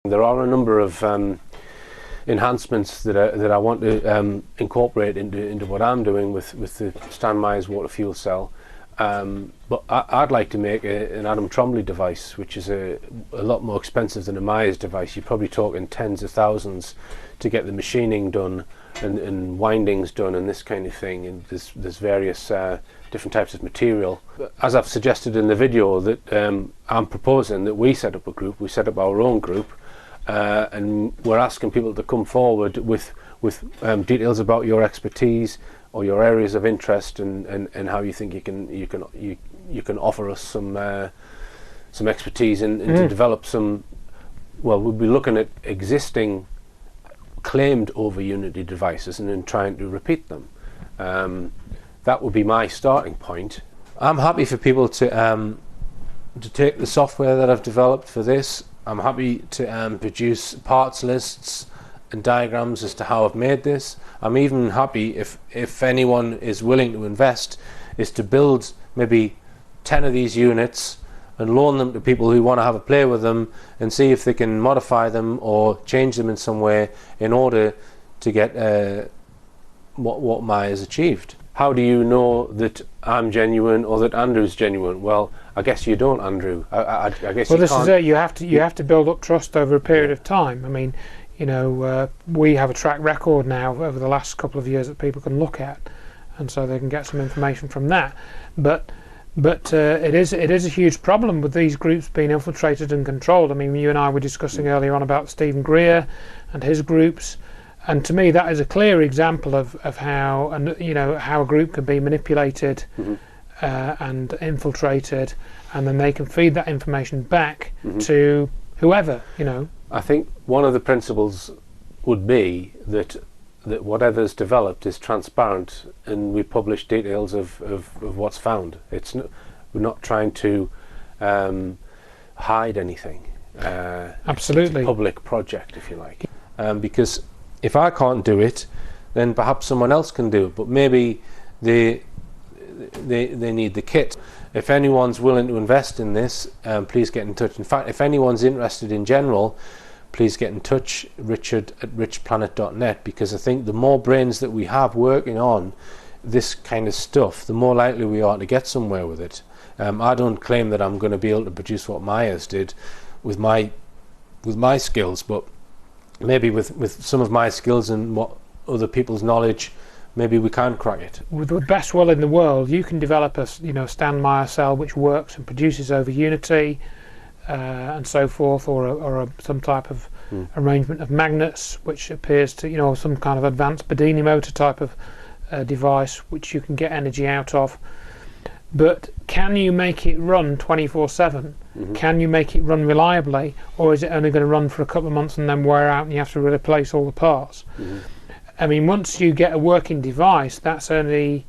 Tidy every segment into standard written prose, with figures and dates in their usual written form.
There are a number of enhancements that I want to incorporate into what I'm doing with the Stan Myers water fuel cell. But I'd like to make an Adam Trombley device, which is a lot more expensive than a Myers device. You're probably talking tens of thousands to get the machining done and windings done and this kind of thing. And there's various different types of material. As I've suggested in the video, that I'm proposing that we set up a group. We set up our own group, and we're asking people to come forward with details about your expertise or your areas of interest, and how you think you can offer us some expertise and to develop some. Well, we'll be looking at existing claimed over Unity devices and then trying to repeat them. That would be my starting point. I'm happy for people to take the software that I've developed for this. I'm happy to produce parts lists and diagrams as to how I've made this. I'm even happy if anyone is willing to invest, is to build maybe 10 of these units and loan them to people who want to have a play with them and see if they can modify them or change them in some way in order to get what Myers achieved. How do you know that I'm genuine or that Andrew's genuine? Well, I guess you don't, Andrew. I guess. Well, this is it. You have to build up trust over a period of time. I mean, we have a track record now over the last couple of years that people can look at, and so they can get some information from that. But it is a huge problem with these groups being infiltrated and controlled. I mean, you and I were discussing earlier on about Stephen Greer and his groups, and to me that is a clear example of how how a group can be manipulated and infiltrated, and then they can feed that information back to whoever. I think one of the principles would be that whatever's developed is transparent, and we publish details of what's found. We're not trying to hide anything. Absolutely. It's a public project, if you like. Because if I can't do it, then perhaps someone else can do it. But maybe they need the kit. If anyone's willing to invest in this, please get in touch. In fact, if anyone's interested in general, please get in touch, Richard at richplanet.net, because I think the more brains that we have working on this kind of stuff, the more likely we are to get somewhere with it. I don't claim that I'm going to be able to produce what Myers did with my skills, but maybe with some of my skills and what other people's knowledge, maybe we can crack it. With the best will in the world, you can develop a Stan Myers cell which works and produces over Unity and so forth, or some type of arrangement of magnets which appears to some kind of advanced Bedini motor type of device which you can get energy out of. But can you make it run 24/7? Can you make it run reliably, or is it only going to run for a couple of months and then wear out and you have to replace all the parts? I mean, once you get a working device, that's only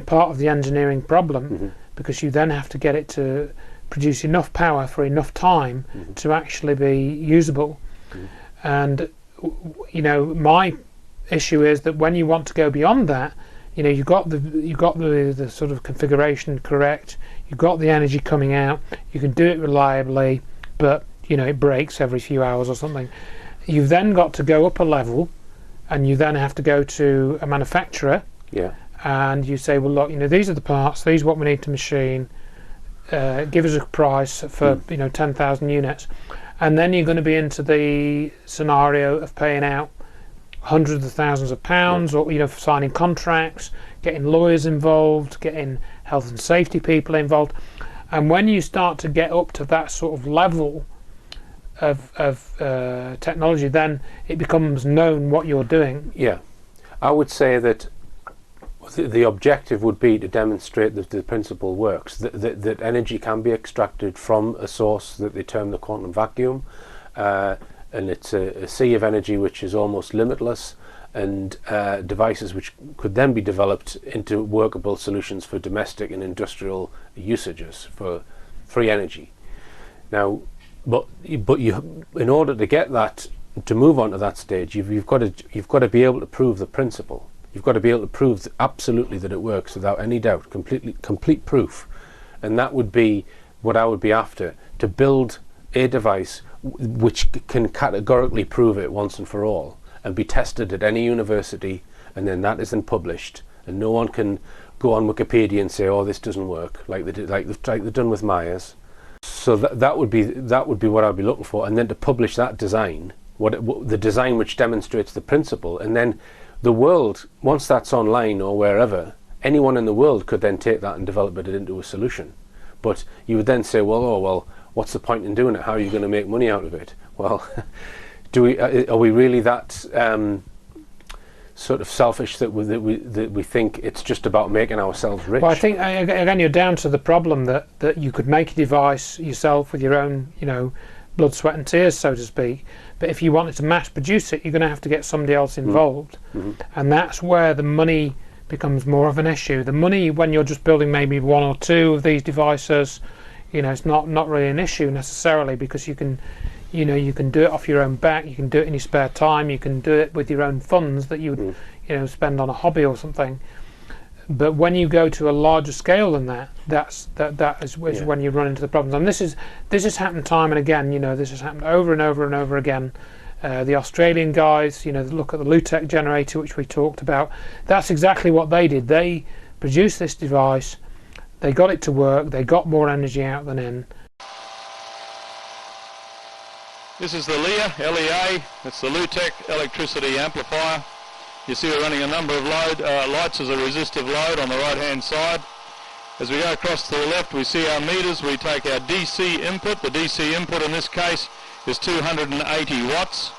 part of the engineering problem, because you then have to get it to produce enough power for enough time to actually be usable. And my issue is that when you want to go beyond that, you've got the sort of configuration correct, you've got the energy coming out, you can do it reliably, but it breaks every few hours or something. You've then got to go up a level, and you then have to go to a manufacturer, and you say, well, look, these are the parts, these are what we need to machine, give us a price for 10,000 units, and then you're going to be into the scenario of paying out hundreds of thousands of pounds, or signing contracts, getting lawyers involved, getting health and safety people involved. And when you start to get up to that sort of level of technology, then it becomes known what you're doing. I would say that the objective would be to demonstrate that the principle works, that energy can be extracted from a source that they term the quantum vacuum, and it's a sea of energy which is almost limitless, and devices which could then be developed into workable solutions for domestic and industrial usages for free energy. Now, but you, in order to get that, to move on to that stage, you've got to be able to prove the principle. You've got to be able to prove absolutely that it works without any doubt, complete proof, and that would be what I would be after, to build a device which can categorically prove it once and for all and be tested at any university, and then that isn't published, and no one can go on Wikipedia and say, "Oh, this doesn't work," like they've done with Myers. So that would be what I'd be looking for, and then to publish that design, the design which demonstrates the principle, and then the world, once that's online or wherever, anyone in the world could then take that and develop it into a solution. But you would then say, well, what's the point in doing it? How are you going to make money out of it? Well, are we really that sort of selfish that we think it's just about making ourselves rich? Well, I think again you're down to the problem that you could make a device yourself with your own, blood, sweat and tears, so to speak. But if you wanted to mass produce it, you're going to have to get somebody else involved, and that's where the money becomes more of an issue. The money, when you're just building maybe one or two of these devices, it's not really an issue necessarily, because you can do it off your own back, you can do it in your spare time, you can do it with your own funds that you would spend on a hobby or something. But when you go to a larger scale than that, that is when you run into the problems. And this has happened time and again. This has happened over and over and over again. The Australian guys, look at the Lutech generator, which we talked about. That's exactly what they did. They produced this device, they got it to work, they got more energy out than in. This is the LEA. It's the Lutech electricity amplifier. You see we're running a number of lights as a resistive load on the right hand side. As we go across to the left, we see our meters. We take our DC input. The DC input in this case is 280 watts.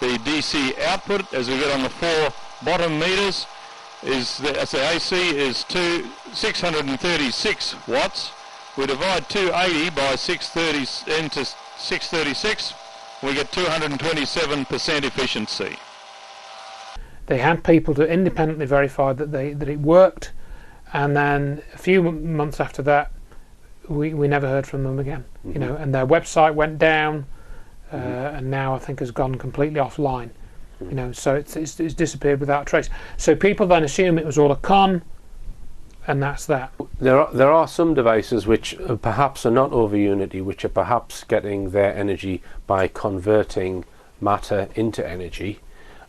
The DC output, as we get on the 4 bottom meters, as the AC is 636 watts. We divide 280 by 630 into 636. We get 227% efficiency. They had people to independently verify that it worked, and then a few months after that, we never heard from them again. And their website went down, and now I think has gone completely offline. So it's disappeared without trace. So people then assume it was all a con, and that's that. There are some devices which perhaps are not over unity, which are perhaps getting their energy by converting matter into energy,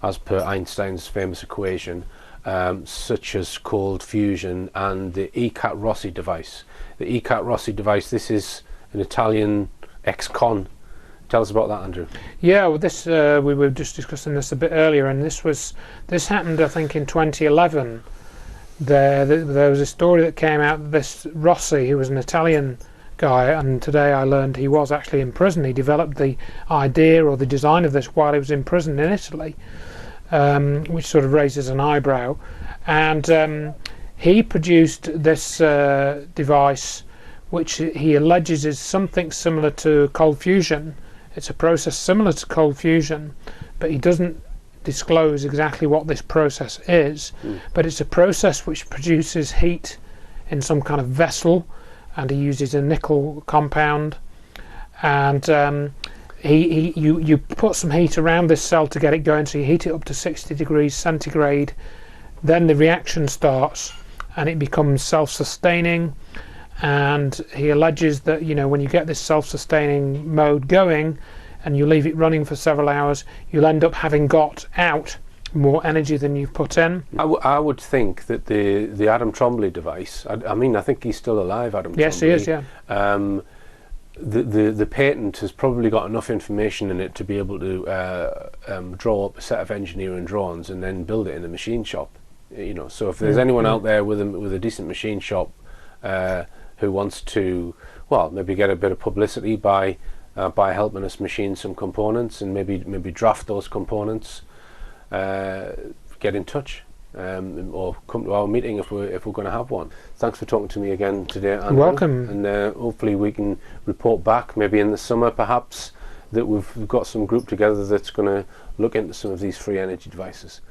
as per Einstein's famous equation, such as cold fusion and the ECAT-Rossi device. The ECAT-Rossi device, this is an Italian ex-con. Tell us about that, Andrew. Yeah, well, this we were just discussing this a bit earlier, and this happened, I think, in 2011. There was a story that came out. This Rossi, who was an Italian guy, and today I learned he was actually in prison. He developed the idea or the design of this while he was in prison in Italy, which sort of raises an eyebrow. And he produced this device, which he alleges is something similar to cold fusion. It's a process similar to cold fusion, but he doesn't disclose exactly what this process is. But it's a process which produces heat in some kind of vessel, and he uses a nickel compound, and you put some heat around this cell to get it going, so you heat it up to 60 degrees centigrade, then the reaction starts and it becomes self-sustaining. And he alleges that when you get this self-sustaining mode going and you leave it running for several hours, you'll end up having got out more energy than you've put in. I would think that the Adam Trombley device, I think he's still alive, Adam Trombley. Yes, he is, yeah. The patent has probably got enough information in it to be able to draw up a set of engineering drawings and then build it in a machine shop. So if there's anyone out there with a decent machine shop who wants to, maybe get a bit of publicity by helping us machine some components and maybe draft those components, get in touch or come to our meeting if we're going to have one. Thanks for talking to me again today, Andrew. Welcome. And hopefully we can report back maybe in the summer perhaps that we've got some group together that's going to look into some of these free energy devices.